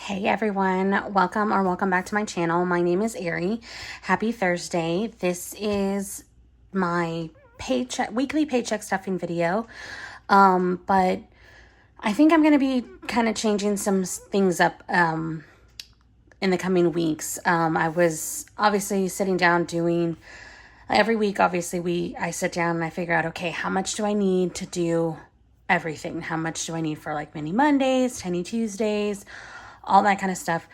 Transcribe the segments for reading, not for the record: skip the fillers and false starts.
Hey everyone, welcome back to my channel. My name is Ari. Happy Thursday. This is my weekly paycheck stuffing video. But I think I'm going to be kind of changing some things up in the coming weeks. I was obviously sitting down doing every week. Obviously, I sit down and I figure out, okay, how much do I need to do everything? How much do I need for like mini Mondays, tiny Tuesdays, all that kind of stuff.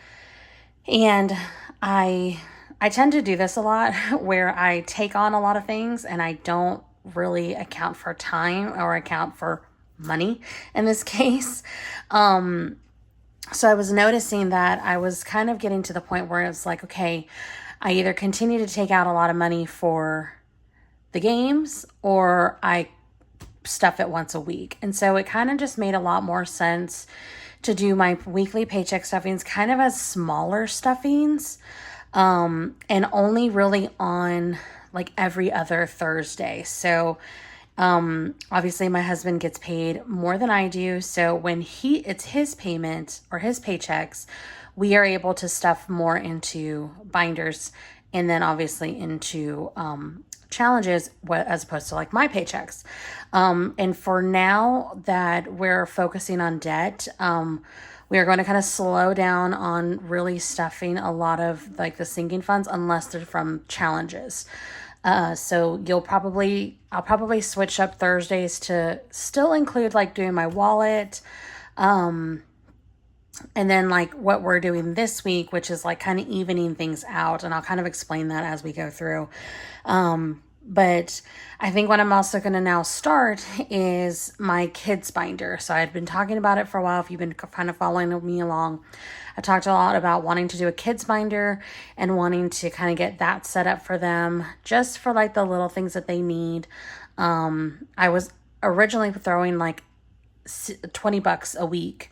And I tend to do this a lot where I take on a lot of things and I don't really account for time or account for money in this case. So I was noticing that I was kind of getting to the point where it's like, okay, I either continue to take out a lot of money for the games or I stuff it once a week. And so it kind of just made a lot more sense to do my weekly paycheck stuffings kind of as smaller stuffings, and only really on like every other Thursday. So obviously my husband gets paid more than I do. So when it's his payment or his paychecks, we are able to stuff more into binders and then obviously into challenges as opposed to like my paychecks. And for now that we're focusing on debt, we are going to kind of slow down on really stuffing a lot of like the sinking funds unless they're from challenges. So I'll probably switch up Thursdays to still include like doing my wallet. And then like what we're doing this week, which is like kind of evening things out. And I'll kind of explain that as we go through. But I think what I'm also going to now start is my kids binder. So I've been talking about it for a while. If you've been kind of following me along, I talked a lot about wanting to do a kids binder and wanting to kind of get that set up for them just for like the little things that they need. I was originally throwing like $20 a week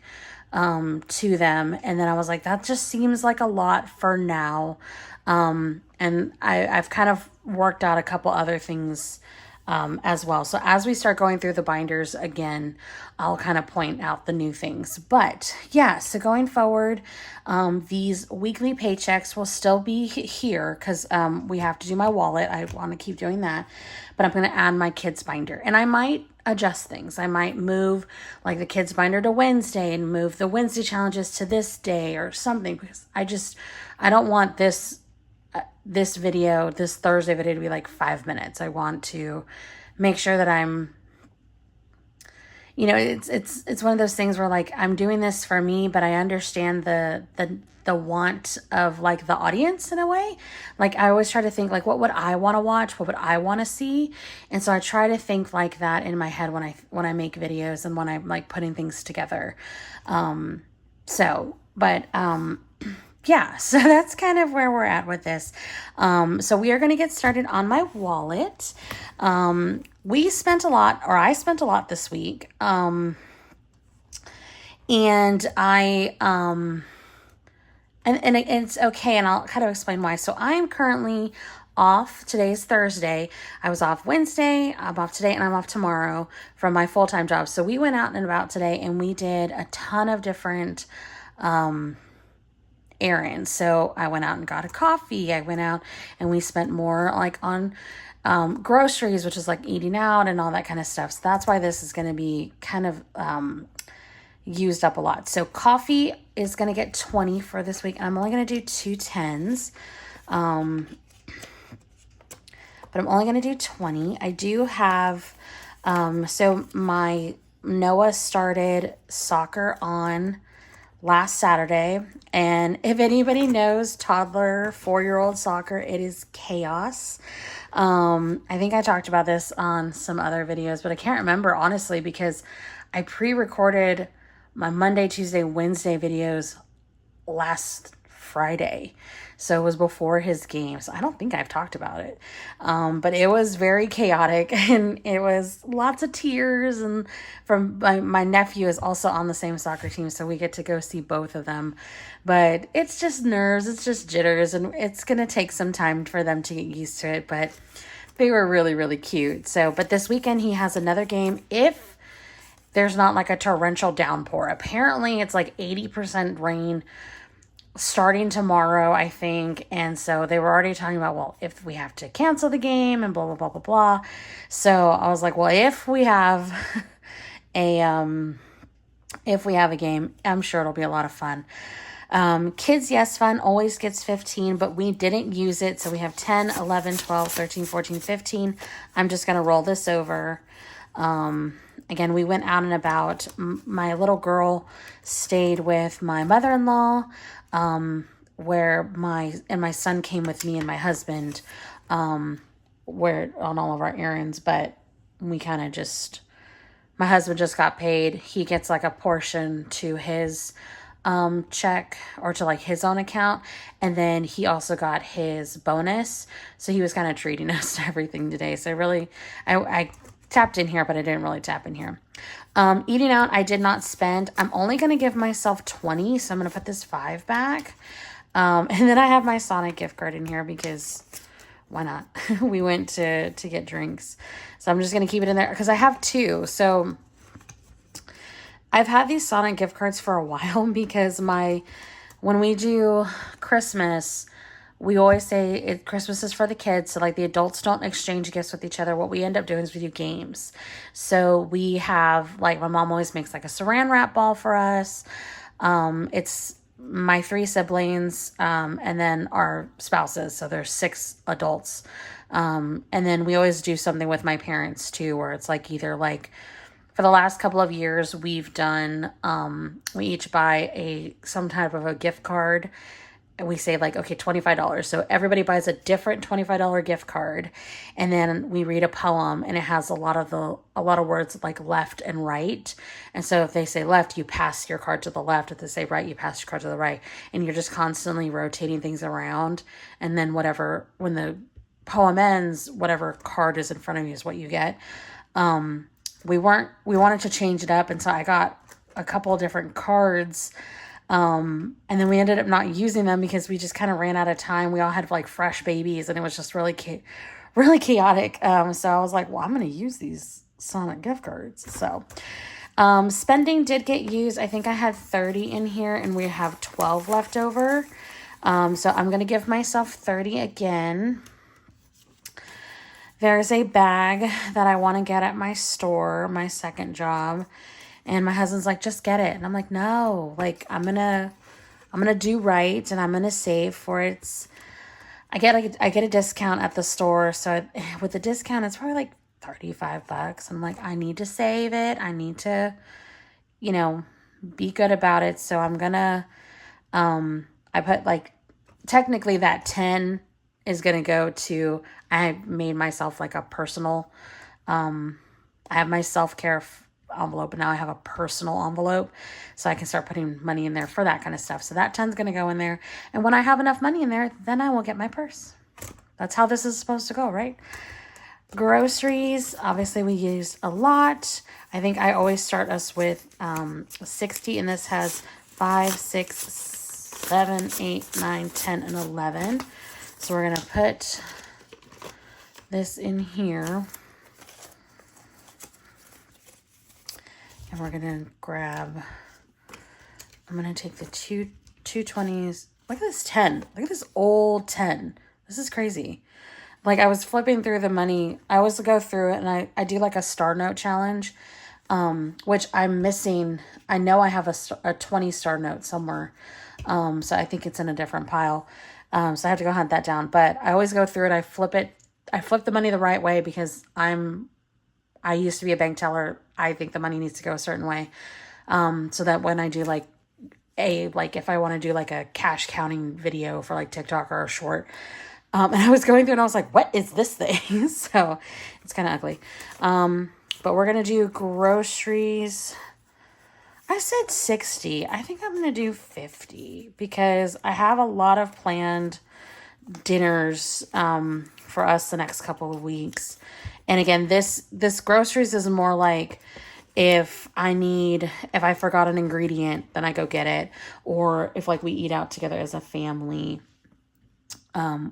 to them. And then I was like, that just seems like a lot for now. And I've kind of worked out a couple other things as well. So as we start going through the binders again, I'll kind of point out the new things. But yeah, so going forward, these weekly paychecks will still be here because we have to do my wallet. I want to keep doing that. But I'm going to add my kids binder. And I might adjust things. I might move like the kids binder to Wednesday and move the Wednesday challenges to this day or something because I don't want this Thursday video to be like 5 minutes. I want to make sure that I'm, it's one of those things where like I'm doing this for me, but I understand the want of like the audience in a way. Like I always try to think like, what would I want to watch? What would I want to see? And so I try to think like that in my head when I make videos and when I'm like putting things together. Yeah, so that's kind of where we're at with this. So we are going to get started on my wallet. I spent a lot this week. And it's okay. And I'll kind of explain why. So I'm currently off. Today's Thursday. I was off Wednesday. I'm off today and I'm off tomorrow from my full-time job. So we went out and about today and we did a ton of different, errands. So I went out and got a coffee. I went out and we spent more like on groceries, which is like eating out and all that kind of stuff. So that's why this is going to be kind of used up a lot. So coffee is going to get 20 for this week. And I'm only going to do 2 10s. But I'm only going to do 20. I do have, so my Noah started soccer on last Saturday. And if anybody knows toddler 4-year-old soccer, it is chaos. I think I talked about this on some other videos, but I can't remember honestly because I pre-recorded my Monday, Tuesday, Wednesday videos last Friday. So it was before his game. So I don't think I've talked about it. But it was very chaotic and it was lots of tears. And from my nephew is also on the same soccer team. So we get to go see both of them. But it's just nerves. It's just jitters. And it's going to take some time for them to get used to it. But they were really, really cute. So, but this weekend he has another game. If there's not like a torrential downpour. Apparently it's like 80% rain starting tomorrow, I think. And so they were already talking about, well, if we have to cancel the game and blah, blah, blah, blah, blah. So I was like, well, if we have a game, I'm sure it'll be a lot of fun. Kids, yes, fun always gets 15, but we didn't use it. So we have 10, 11, 12, 13, 14, 15. I'm just going to roll this over. Again, we went out and about. My little girl stayed with my mother-in-law, where my son came with me and my husband, where on all of our errands, but we kind of just, my husband just got paid. He gets like a portion to his check or to like his own account, and then he also got his bonus, so he was kind of treating us to everything today. So really, I tapped in here, but I didn't really tap in here. Eating out, I did not spend. I'm only going to give myself 20, so I'm going to put this 5 back. And then I have my Sonic gift card in here because why not? We went to get drinks. So I'm just going to keep it in there because I have 2. So I've had these Sonic gift cards for a while because when we do Christmas, we always say Christmas is for the kids. So like the adults don't exchange gifts with each other. What we end up doing is we do games. So we have, like, my mom always makes like a saran wrap ball for us. It's my 3 siblings, and then our spouses. So there's 6 adults. And then we always do something with my parents too, where it's like either like, for the last couple of years, we've done, we each buy some type of a gift card. And we say like, okay, $25. So everybody buys a different $25 gift card. And then we read a poem, and it has a lot of words like left and right. And so if they say left, you pass your card to the left. If they say right, you pass your card to the right. And you're just constantly rotating things around. And then when the poem ends, whatever card is in front of you is what you get. We wanted to change it up. And so I got a couple of different cards. And then we ended up not using them because we just kind of ran out of time. We all had like fresh babies, and it was just really chaotic. So I was like, well, I'm going to use these Sonic gift cards. So, spending did get used. I think I had 30 in here, and we have 12 left over. So I'm going to give myself 30 again. There's a bag that I want to get at my store, my second job. And my husband's like, just get it. And I'm like, no, like, I'm going to do right, and I'm going to save for it. I get a discount at the store. So with the discount, it's probably like $35. I'm like, I need to save it. I need to, be good about it. So I'm going to, I put like, technically that 10 is going to go to, I made myself like a personal, I have my self-care envelope, and now I have a personal envelope, so I can start putting money in there for that kind of stuff. So that 10's going to go in there, and when I have enough money in there, then I will get my purse. That's how this is supposed to go, right? Groceries, obviously we use a lot. I think I always start us with 60, and this has 5, 6, 7, 8, 9, 10, and 11. So we're going to put this in here. And we're going to I'm going to take the two 20s. Look at this 10. Look at this old 10. This is crazy. Like, I was flipping through the money. I always go through it, and I do like a star note challenge, which I'm missing. I know I have a 20 star note somewhere. So I think it's in a different pile. So I have to go hunt that down. But I always go through it. I flip the money the right way because I used to be a bank teller. I think the money needs to go a certain way. So that when I do like if I want to do like a cash counting video for like TikTok or a short, and I was going through and I was like, what is this thing? So it's kind of ugly. But we're going to do groceries. I said 60. I think I'm going to do 50 because I have a lot of planned dinners, for us the next couple of weeks. And again, this groceries is more like if I forgot an ingredient, then I go get it. Or if like we eat out together as a family,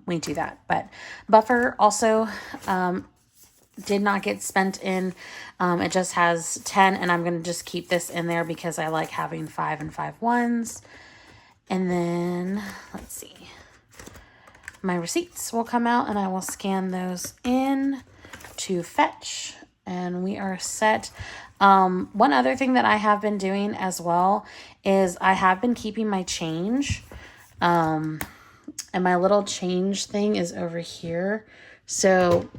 we do that. But buffer also, did not get spent in. It just has 10, and I'm going to just keep this in there because I like having 5 and 5 ones. And then, let's see. My receipts will come out, and I will scan those in to fetch, and we are set. One other thing that I have been doing as well is I have been keeping my change. And my little change thing is over here. So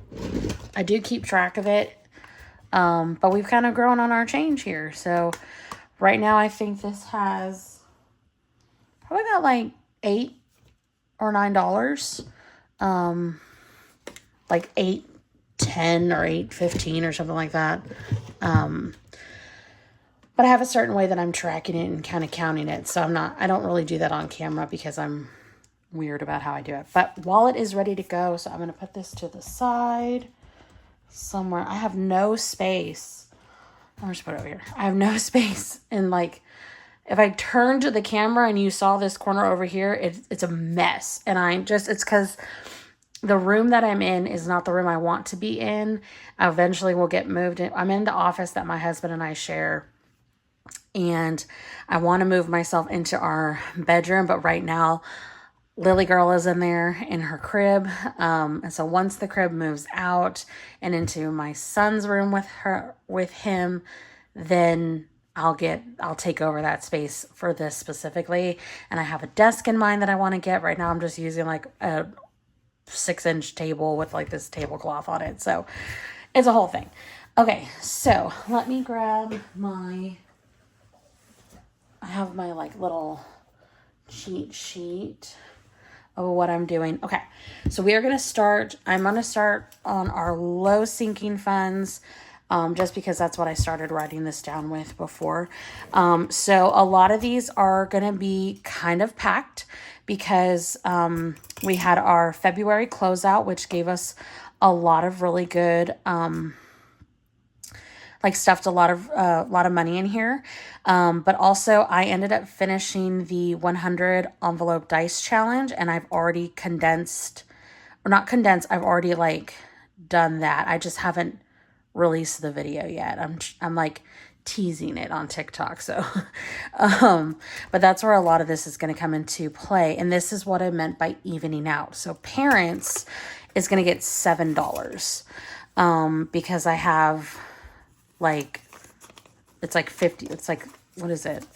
I do keep track of it. But we've kind of grown on our change here. So right now I think this has probably got like $8 or $9. Like $8.10 or $8.15 or something like that. But I have a certain way that I'm tracking it and kind of counting it. So I don't really do that on camera because I'm weird about how I do it. But wallet is ready to go. So I'm going to put this to the side somewhere. I have no space. I'm just put it over here. I have no space. And like, if I turn to the camera and you saw this corner over here, it's a mess. And it's because the room that I'm in is not the room I want to be in. I eventually will get moved in. I'm in the office that my husband and I share. And I want to move myself into our bedroom. But right now, Lily Girl is in there in her crib. And so once the crib moves out and into my son's room with him, then I'll take over that space for this specifically. And I have a desk in mind that I want to get. Right now I'm just using like a 6-inch table with like this tablecloth on it. So it's a whole thing. Okay, so let me grab I have my like little cheat sheet of what I'm doing. Okay, so I'm going to start on our low sinking funds, just because that's what I started writing this down with before. So a lot of these are going to be kind of packed because we had our February closeout, which gave us a lot of really good stuffed a lot of money in here. But also I ended up finishing the 100 envelope dice challenge, and I've already I've already like done that. I just haven't released the video yet. I'm like teasing it on TikTok. So, but that's where a lot of this is going to come into play. And this is what I meant by evening out. So parents is going to get $7, because I have like, it's like 50, it's like, what is it?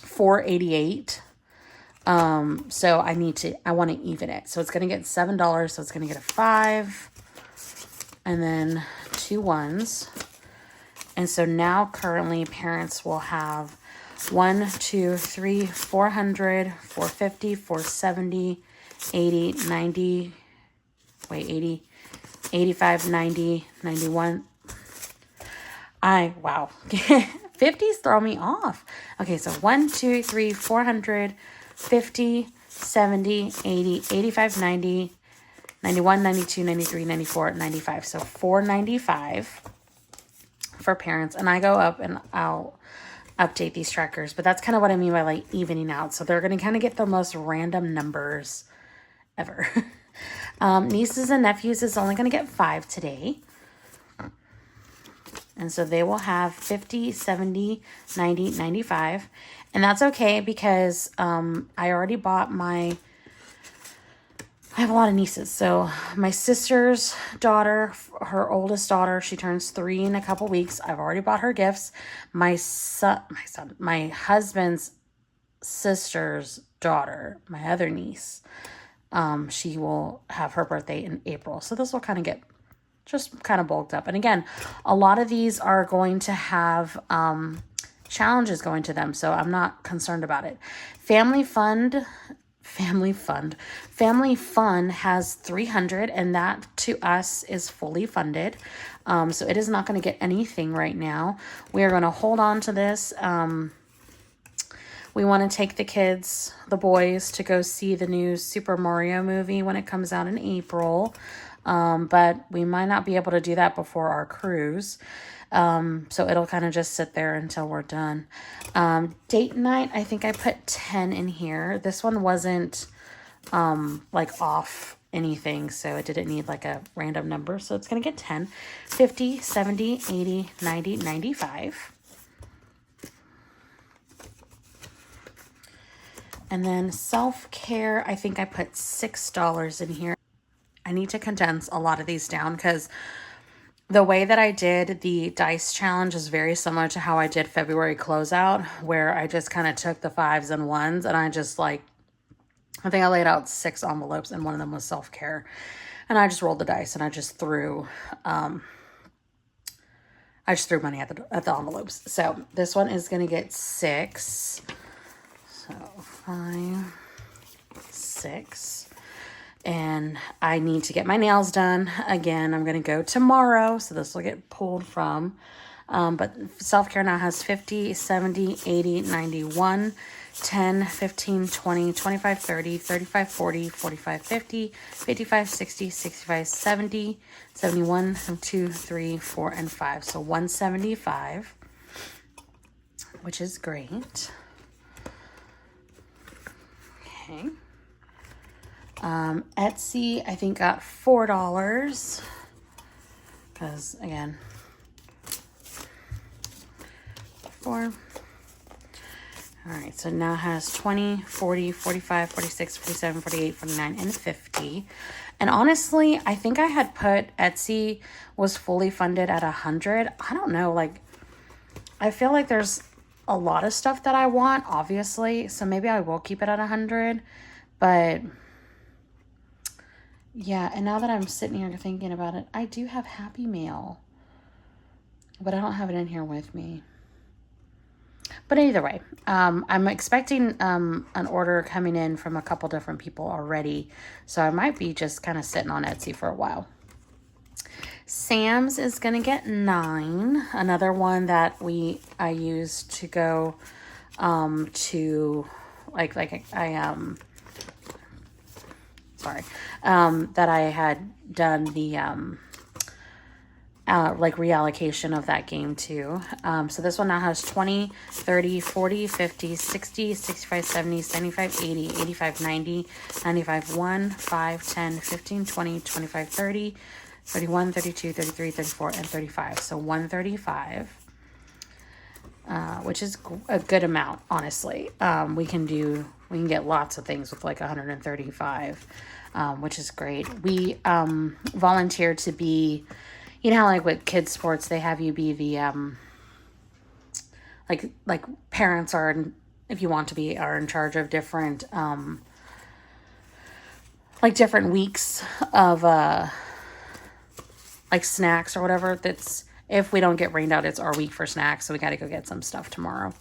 $4.88. So I want to even it. So it's going to get $7. So it's going to get a 5 and then 2 ones. And so now currently parents will have 1, 2, 3, 400, 450, 470, 80, 90, 80, 85, 90, 91. Wow. 50s throw me off. Okay, so 1, 2, 3, 400, 50, 70, 80, 85, 90, 91, 92, 93, 94, 95. So $4.95 for parents. And I go up and I'll update these trackers. But that's kind of what I mean by like evening out. So they're going to kind of get the most random numbers ever. Nieces and nephews is only going to get 5 today. And so they will have 50, 70, 90, 95. And that's okay because I already bought I have a lot of nieces. So my sister's daughter, her oldest daughter, she turns 3 in a couple weeks. I've already bought her gifts. My husband's sister's daughter, my other niece, she will have her birthday in April. So this will kind of get just kind of bulked up. And again, a lot of these are going to have challenges going to them. So I'm not concerned about it. Family Fun has 300, and that to us is fully funded. So it is not going to get anything right now. We are going to hold on to this. We want to take the boys, to go see the new Super Mario movie when it comes out in April. But we might not be able to do that before our cruise. So it'll kind of just sit there until we're done. Date night, I think I put 10 in here. This one wasn't, like off anything, so it didn't need like a random number. So it's going to get 10, 50, 70, 80, 90, 95. And then self-care, I think I put $6 in here. I need to condense a lot of these down because the way that I did the dice challenge is very similar to how I did February closeout, where I just kind of took the 5s and 1s and I just like, I think I laid out 6 envelopes and one of them was self-care. And I just rolled the dice and I just threw money at the envelopes. So this one is going to get 6. So 5, 6. And I need to get my nails done. Again, I'm going to go tomorrow, so this will get pulled from. But self-care now has 50, 70, 80, 91, 10, 15, 20, 25, 30, 35, 40, 45, 50, 55, 60, 65, 70, 71, 2, 3, 4, and 5. So 175, which is great. Okay. Etsy, I think, got $4 because, again, 4. All right, so now it has 20, 40, 45, 46, 47, 48, 49, and 50. And honestly, I think I had put Etsy was fully funded at 100. I don't know, like, I feel like there's a lot of stuff that I want, obviously, so maybe I will keep it at 100, but yeah, and now that I'm sitting here thinking about it, I do have Happy Mail, but I don't have it in here with me. But either way, I'm expecting an order coming in from a couple different people already, so I might be just kind of sitting on Etsy for a while. Sam's is going to get 9, another one that I used to go to, that I had done the reallocation of that game too. So this one now has 20, 30, 40, 50, 60, 65, 70, 75, 80, 85, 90, 95, 1, 5, 10, 15, 20, 25, 30, 31, 32, 33, 34, and 35. So 135, which is a good amount, honestly. We can get lots of things with like 135, which is great. We volunteered to be, you know how like with kids sports, they have you be the, like parents are, if you want to be, are in charge of different, different weeks of, like snacks or whatever. That's, if we don't get rained out, it's our week for snacks. So we got to go get some stuff tomorrow.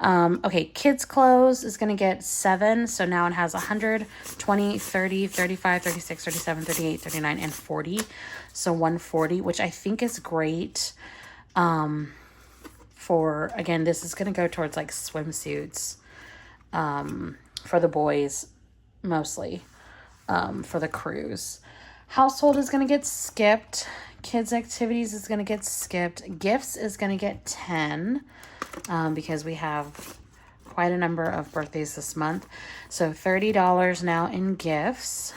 Okay. Kids clothes is going to get 7. So now it has 100, 20, 30, 35, 36, 37, 38, 39, and 40. So 140, which I think is great. For, again, this is going to go towards like swimsuits, for the boys, mostly, for the cruise. Household is going to get skipped. Kids activities is going to get skipped. Gifts is going to get 10, because we have quite a number of birthdays this month. So $30 now in gifts.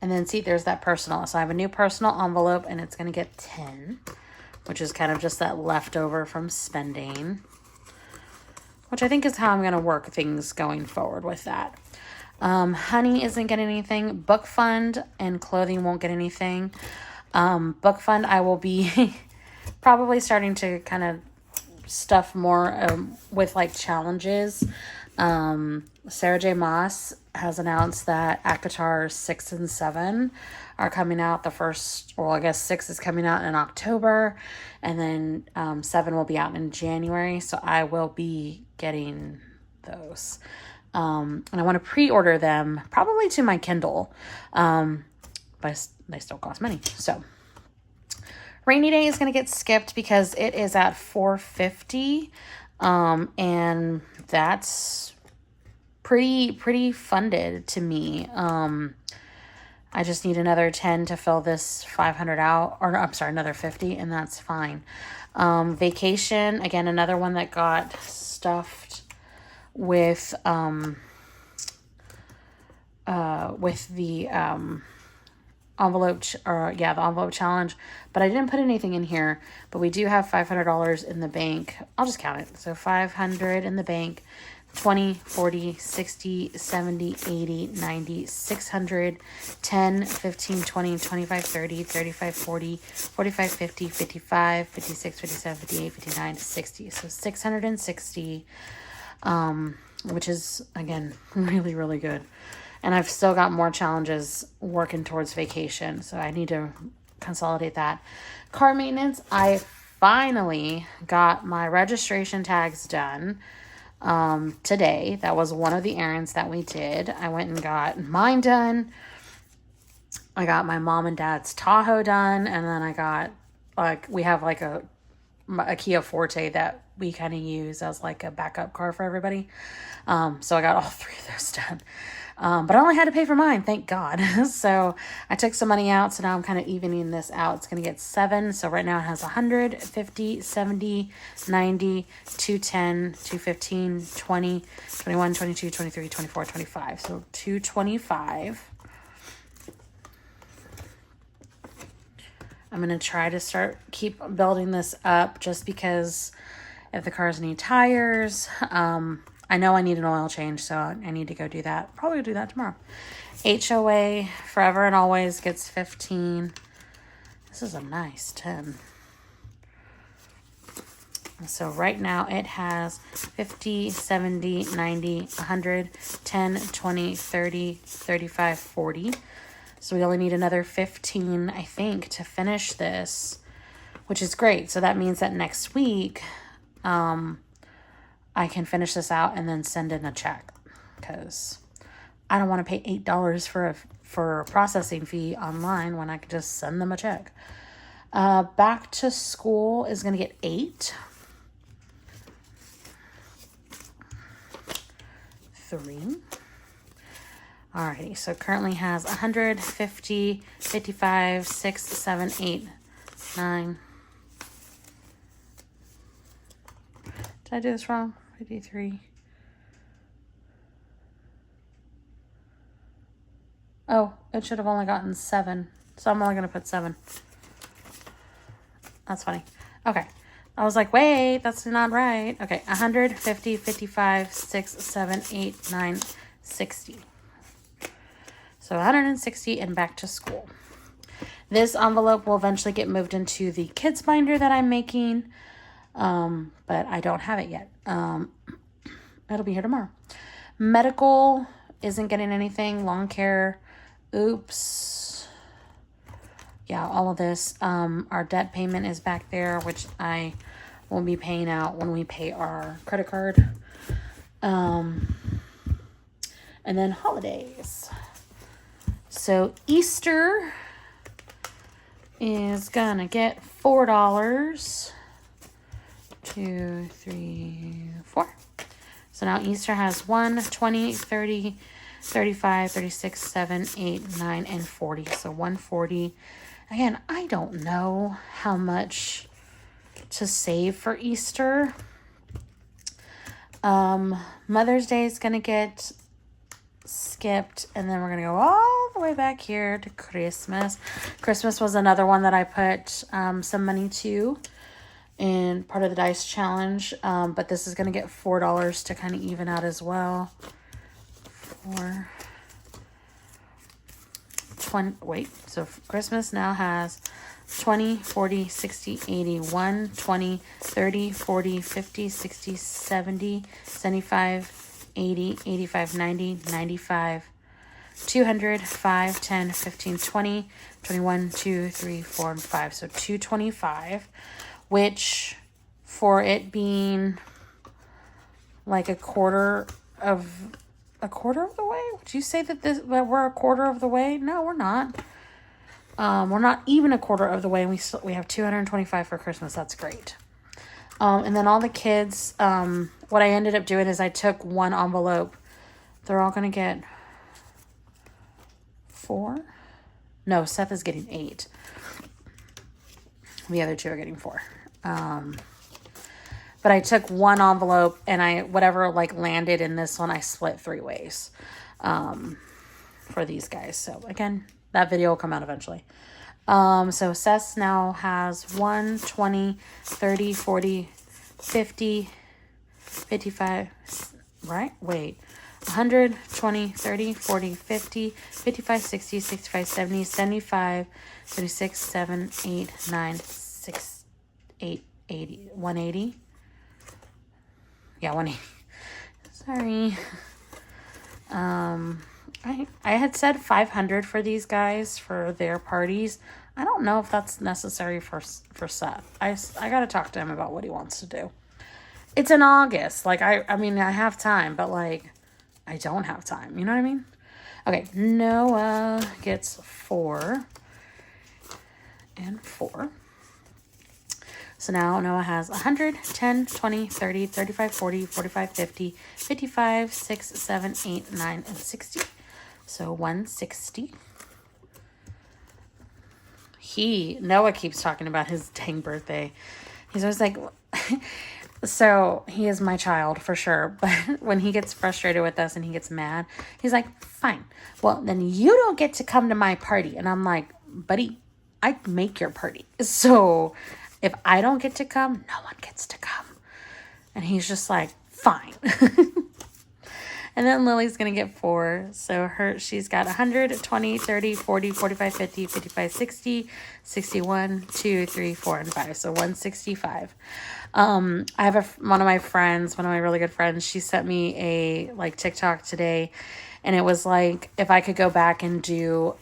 And then see, there's that personal. So I have a new personal envelope and it's going to get 10, which is kind of just that leftover from spending, which I think is how I'm going to work things going forward with that. Honey isn't getting anything. Book fund and clothing won't get anything. Book fund, I will be probably starting to kind of stuff more with like challenges. Sarah J. Maas has announced that ACOTAR 6 and 7 are coming out the first, well, I guess 6 is coming out in October, and then 7 will be out in January. So I will be getting those. And I want to pre-order them probably to my Kindle, but they still cost money. So rainy day is going to get skipped because it is at $450, and that's pretty funded to me. I just need another 10 to fill this 500 out, or I'm sorry, another 50, and that's fine. Vacation, again, another one that got stuffed with the the envelope challenge, but I didn't put anything in here. But we do have $500 in the bank. I'll just count it. So 500 in the bank, 20, 40, 60, 70, 80, 90, 600, 10, 15, 20, 25, 30, 35, 40, 45, 50, 55, 56, 57, 58, 59, 60. So 660, which is, again, really, really good. And I've still got more challenges working towards vacation, so I need to consolidate that. Car maintenance, I finally got my registration tags done today. That was one of the errands that we did. I went and got mine done. I got my mom and dad's Tahoe done, and then I got, we have a Kia Forte that we kind of use as like a backup car for everybody. So I got all three of those done. But I only had to pay for mine, thank God. So I took some money out, so now I'm kind of evening this out. It's going to get 7. So right now it has 100, 50, 70, 90, 210, 215, 20, 21, 22, 23, 24, 25. So 225. I'm going to try to keep building this up just because if the cars need tires, I know I need an oil change, so I need to go do that. Probably do that tomorrow. HOA, Forever and Always, gets 15. This is a nice 10. So right now it has 50, 70, 90, 100, 10, 20, 30, 35, 40. So we only need another 15, I think, to finish this, which is great. So that means that next week, I can finish this out and then send in a check, because I don't want to pay $8 for a processing fee online when I could just send them a check. Back to school is going to get 8. 3. Alrighty, so currently has 150, 55, 6, 7, 8, 9. Did I do this wrong? 53. Oh, it should have only gotten 7. So I'm only going to put 7. That's funny. Okay. I was like, wait, that's not right. Okay, 150, 55, 6, 7, 8, 9, 60. So 160 and back to school. This envelope will eventually get moved into the kids binder that I'm making. But I don't have it yet. It'll be here tomorrow. Medical isn't getting anything. Lawn care. Oops. Yeah, all of this. Our debt payment is back there, which I will be paying out when we pay our credit card. And then holidays. So Easter is gonna get $4. 2, 3, 4. So now Easter has 1, 20, 30, 35, 36, 7, 8, 9, and 40. So 140. Again, I don't know how much to save for Easter. Mother's Day is going to get skipped, and then we're going to go all the way back here to Christmas. Christmas was another one that I put some money to in part of the dice challenge, but this is going to get $4 to kind of even out as well. 4, 20, wait, so Christmas now has 20, 40, 60, 80, 1, 20, 30, 40, 50, 60, 70, 75, 80, 85, 90, 95, 200, 5, 10, 15, 20, 21, 2, 3, 4, and 5. So 225, which for it being like a quarter of the way, would you say that we're a quarter of the way? No, we're not. We're not even a quarter of the way, and we have 225 for Christmas. That's great. And then all the kids, what I ended up doing is I took one envelope. They're all going to get 4. No, Seth is getting 8. The other 2 are getting 4. But I took one envelope and whatever like landed in this one, I split 3 ways for these guys. So again, that video will come out eventually. So Seth now has 1, 20, 30, 40, 50, 55, right? Wait. 100, 20, 30, 40, 50, 55, 60, 65, 70, 75, 76, 7, 8, 9, 6, 8, 80, 180. Yeah, 180. Sorry. I had said 500 for these guys for their parties. I don't know if that's necessary for Seth. I got to talk to him about what he wants to do. It's in August. Like, I mean, I have time, but, like, I don't have time. You know what I mean? Okay, Noah gets 4 and 4. So now Noah has 100, 10, 20, 30, 35, 40, 45, 50, 55, 6, 7, 8, 9, and 60. So 160. Noah keeps talking about his dang birthday. He's always like, so he is my child for sure. But when he gets frustrated with us and he gets mad, he's like, fine. Well, then you don't get to come to my party. And I'm like, buddy, I make your party. So if I don't get to come, no one gets to come. And he's just like, fine. And then Lily's going to get 4. So she's got 100, 20, 30, 40, 45, 50, 55, 60, 61, 2, 3, 4, and 5. So 165. I have one of my really good friends, she sent me a like TikTok today. And it was like, if I could go back and do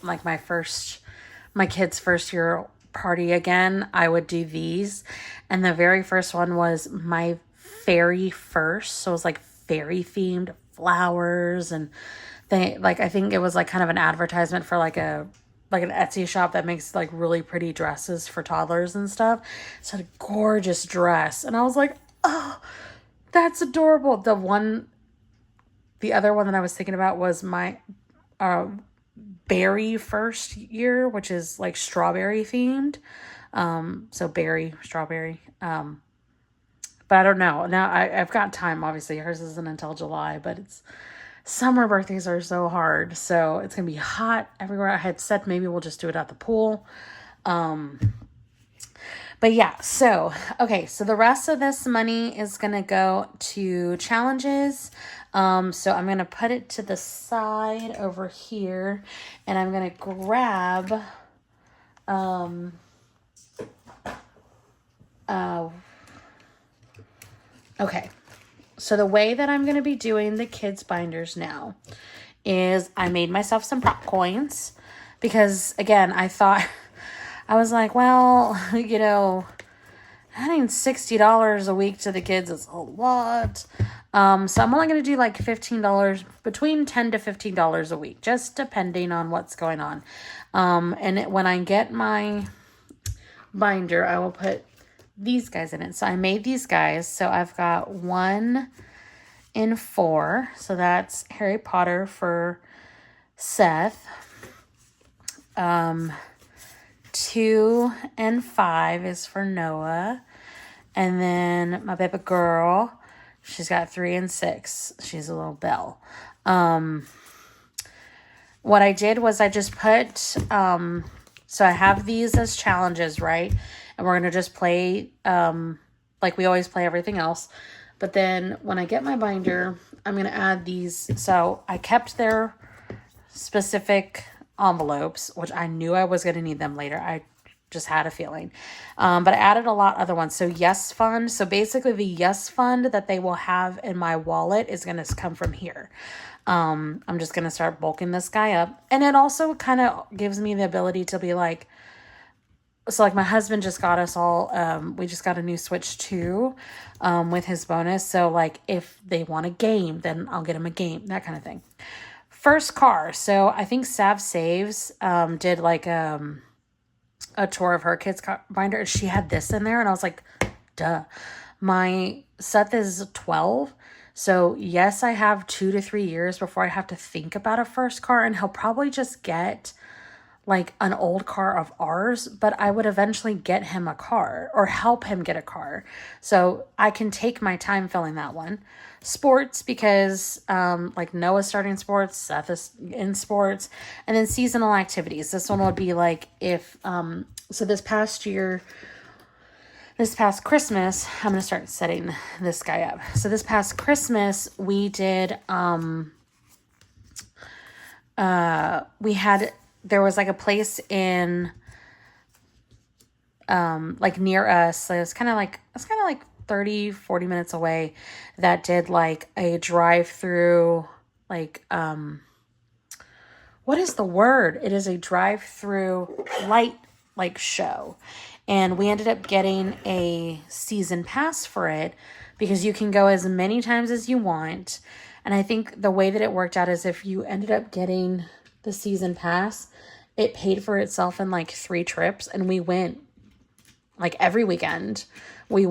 like my kid's first year party again, I would do these. And the very first one was my fairy first. So it was like fairy themed flowers. And I think it was like kind of an advertisement for like an Etsy shop that makes like really pretty dresses for toddlers and stuff. So a gorgeous dress. And I was like, oh, that's adorable. The other one that I was thinking about was my berry first year, which is like strawberry themed. So berry, strawberry. But I don't know. Now I've got time, obviously. Hers isn't until July, but summer birthdays are so hard. So it's going to be hot everywhere. I had said maybe we'll just do it at the pool. But yeah, so the rest of this money is going to go to challenges. So I'm going to put it to the side over here, and I'm going to grab, okay. So the way that I'm going to be doing the kids binders now is I made myself some prop coins because again, I was like, well, adding $60 a week to the kids is a lot. So I'm only going to do like $15, between $10 to $15 a week, just depending on what's going on. When I get my binder, I will put these guys in it. So I made these guys. So I've got 1 in 4. So that's Harry Potter for Seth. 2 and 5 is for Noah. And then my baby girl, she's got 3 and 6. She's a little belle. What I did was I just put, so I have these as challenges, right? And we're going to just play, like we always play everything else. But then when I get my binder, I'm going to add these. So I kept their specific envelopes, which I knew I was going to need them later. I just had a feeling. But I added a lot of other ones. So Yes Fund. So basically the Yes Fund that they will have in my wallet is going to come from here. I'm just going to start bulking this guy up. And it also kind of gives me the ability to be like, so like my husband just got us all, we just got a new Switch 2 with his bonus. So like if they want a game, then I'll get him a game, that kind of thing. First car. So I think Sav Saves did like a tour of her kids binder. She had this in there and I was like, duh. My Seth is 12. So yes, I have 2 to 3 years before I have to think about a first car, and he'll probably just get like an old car of ours, but I would eventually get him a car or help him get a car. So I can take my time filling that one. Sports, because like Noah's starting sports, Seth is in sports, and then seasonal activities. This one would be like if, so this past Christmas, I'm going to start setting this guy up. So this past Christmas, we did, there was like a place in, like near us. So it's kind of like 30, 40 minutes away that did like a drive-through, like, what is the word? It is a drive-through light like show. And we ended up getting a season pass for it because you can go as many times as you want. And I think the way that it worked out is if you ended up getting the season pass, it paid for itself in like 3 trips. And we went like every weekend. We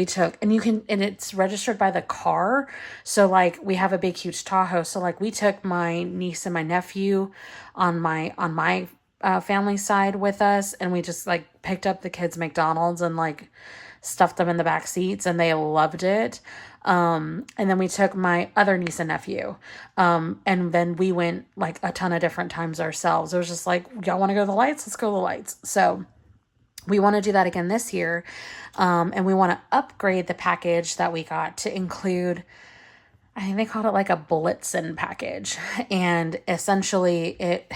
took, and it's registered by the car. So like we have a big, huge Tahoe. So like we took my niece and my nephew on my family side with us. And we just like picked up the kids' McDonald's and like stuffed them in the back seats, and they loved it. And then we took my other niece and nephew. And then we went like a ton of different times ourselves. It was just like, y'all want to go to the lights? Let's go to the lights. So we want to do that again this year. And we want to upgrade the package that we got to include, I think they called it like a Blitzen package. And essentially it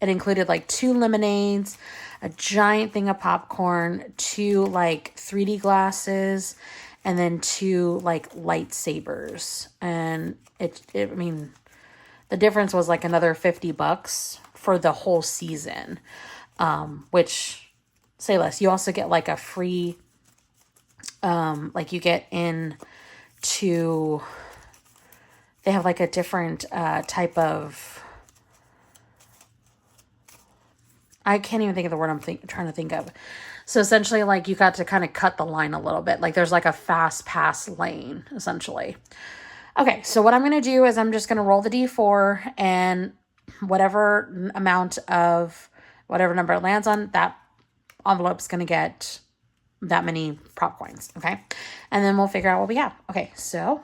included like 2 lemonades, a giant thing of popcorn, 2 like 3D glasses, and then 2 like lightsabers. And I mean, the difference was like another $50 for the whole season. Which, say less, you also get like a free, like you get into, they have like a different type of, I can't even think of the word I'm trying to think of. So essentially, like you got to kind of cut the line a little bit. Like there's like a fast pass lane, essentially. Okay, so what I'm going to do is I'm just going to roll the D4, and whatever number it lands on, that envelope's going to get that many prop coins, okay? And then we'll figure out what we have. Okay, so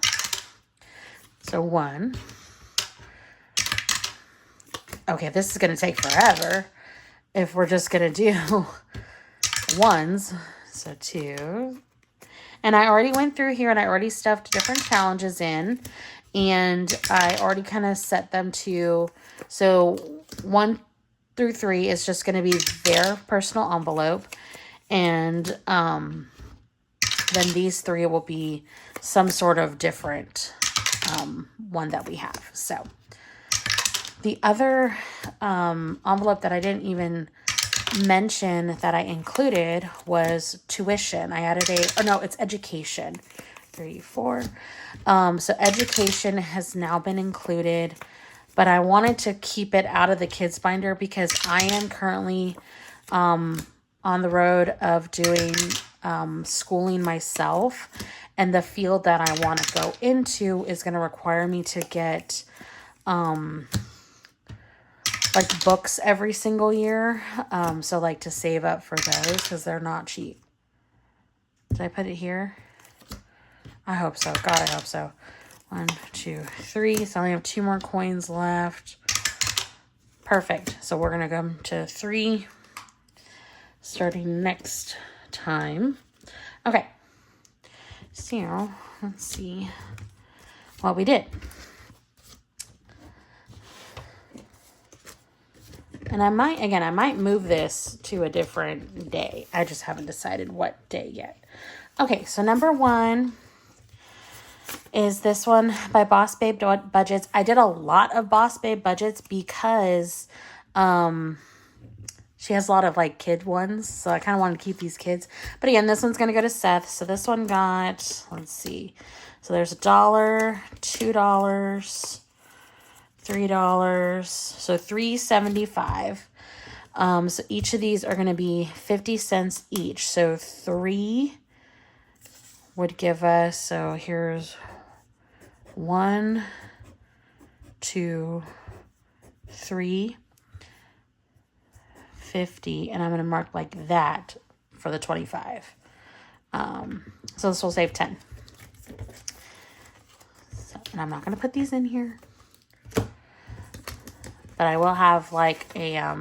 1. Okay, this is going to take forever if we're just going to do ones. So 2. And I already went through here and I already stuffed different challenges in. And I already kind of set them to, so 1 through 3 is just going to be their personal envelope. And then these 3 will be some sort of different one that we have. So the other envelope that I didn't even mention that I included was tuition. I added it's education. 3, 4. So education has now been included, but I wanted to keep it out of the kids binder because I am currently on the road of doing schooling myself, and the field that I want to go into is going to require me to get like books every single year. So like to save up for those because they're not cheap. Did I put it here? I hope so. God, I hope so. 1, 2, 3. So I only have 2 more coins left. Perfect. So we're going to go to 3 starting next time. Okay. So let's see what we did. And I might move this to a different day. I just haven't decided what day yet. Okay, so number 1 is this one by Boss Babe Budgets. I did a lot of Boss Babe Budgets because she has a lot of like kid ones. So I kind of wanted to keep these kids. But again, this one's going to go to Seth. So this one got, let's see. So there's $1, $2, $3, so $3.75. So each of these are going to be 50 cents each. So 3 would give us, so here's 1, 2, $3.50, and I'm going to mark like that for the 25. So this will save 10. So, and I'm not going to put these in here, but I will have like a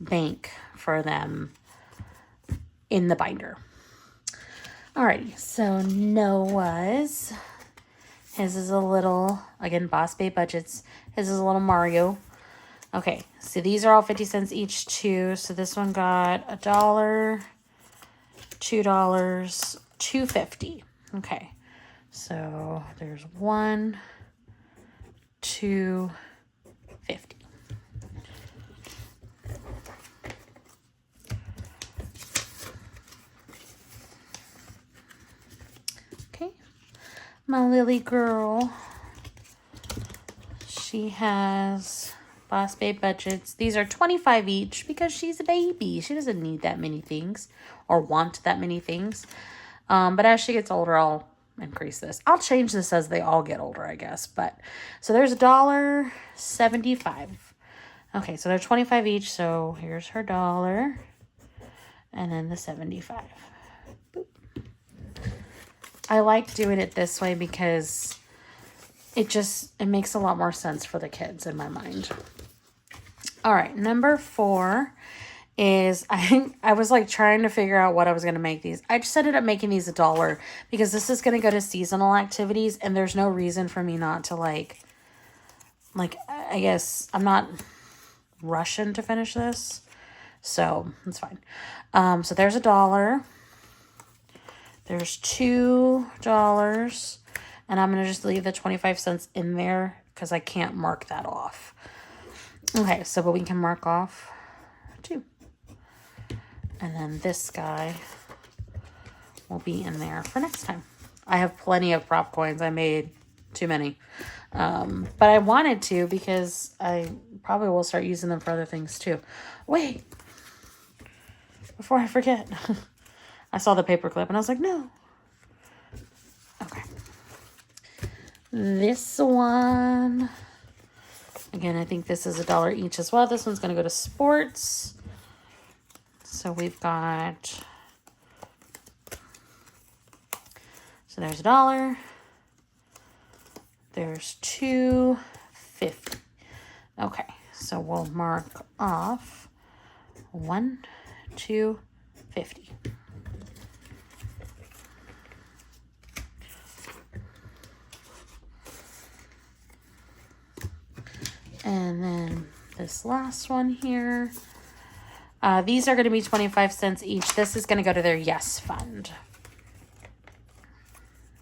bank for them in the binder. Alrighty, so Noah's, his is a little, again, Boss Babe Budgets, his is a little Mario. Okay, so these are all 50 cents each too. So this one got $1, $2, $2.50. Okay, so there's $1, $2.50. Okay, my Lily girl, she has Boss Babe Budgets. These are 25 each because she's a baby. She doesn't need that many things or want that many things. But as she gets older, I'll increase this. I'll change this as they all get older, I guess. But so there's $1.75. Okay, so they're 25 each. So here's her $1 and then the 75. Boop. I like doing it this way because it makes a lot more sense for the kids in my mind. All right, number 4 is, I was like trying to figure out what I was going to make these. I just ended up making these $1 because this is going to go to seasonal activities, and there's no reason for me not to like, I guess I'm not rushing to finish this, so it's fine. So there's $1. There's $2, and I'm going to just leave the 25 cents in there because I can't mark that off. Okay, so but we can mark off 2. And then this guy will be in there for next time. I have plenty of prop coins. I made too many. But I wanted to because I probably will start using them for other things too. Wait, before I forget. I saw the paperclip and I was like, no. Okay. This one, again, I think this is $1 each as well. This one's going to go to sports. So we've got, so there's $1. There's $2.50. Okay, so we'll mark off $1, $2.50. And then this last one here, these are going to be 25 cents each. This is going to go to their Yes Fund.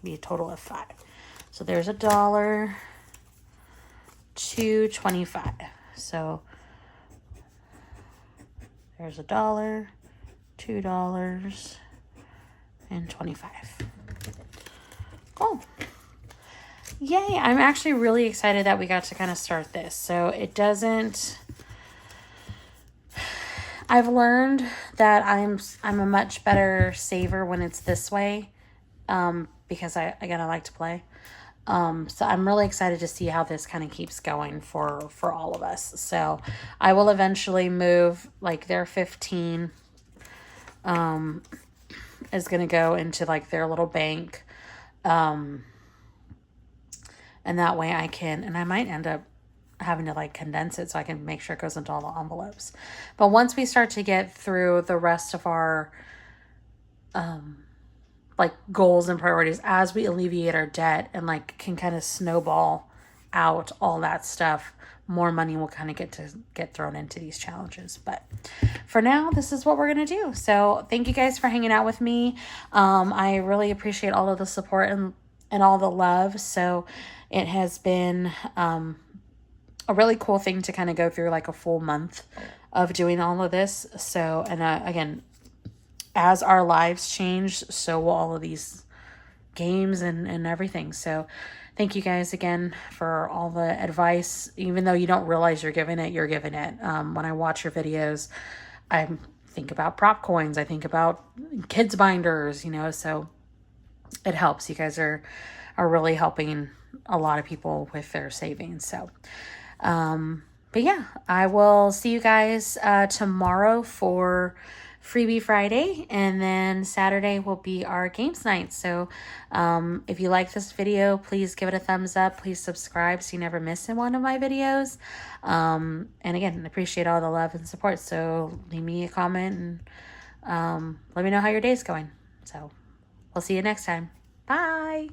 Be a total of 5. So there's $1, $2.25. So there's $1, $2.25. Cool. Yay, I'm actually really excited that we got to kind of start this. So it doesn't, I've learned that I'm a much better saver when it's this way, because I like to play. So I'm really excited to see how this kind of keeps going for all of us. So I will eventually move, like their 15 is going to go into like their little bank. And that way I can, and I might end up having to like condense it so I can make sure it goes into all the envelopes. But once we start to get through the rest of our like goals and priorities, as we alleviate our debt and like can kind of snowball out all that stuff, more money will kind of get thrown into these challenges. But for now, this is what we're going to do. So thank you guys for hanging out with me. I really appreciate all of the support and all the love. So it has been a really cool thing to kind of go through like a full month of doing all of this. So, and again, as our lives change, so will all of these games and everything. So thank you guys again for all the advice. Even though you don't realize you're giving it, you're giving it. When I watch your videos, I think about prop coins. I think about kids binders, you know, so it helps. You guys are really helping a lot of people with their savings. So, But yeah, I will see you guys tomorrow for Freebie Friday, and then Saturday will be our games night. So if you like this video, please give it a thumbs up. Please subscribe so you never miss one of my videos. And again, I appreciate all the love and support. So leave me a comment and let me know how your day's going. So we'll see you next time. Bye.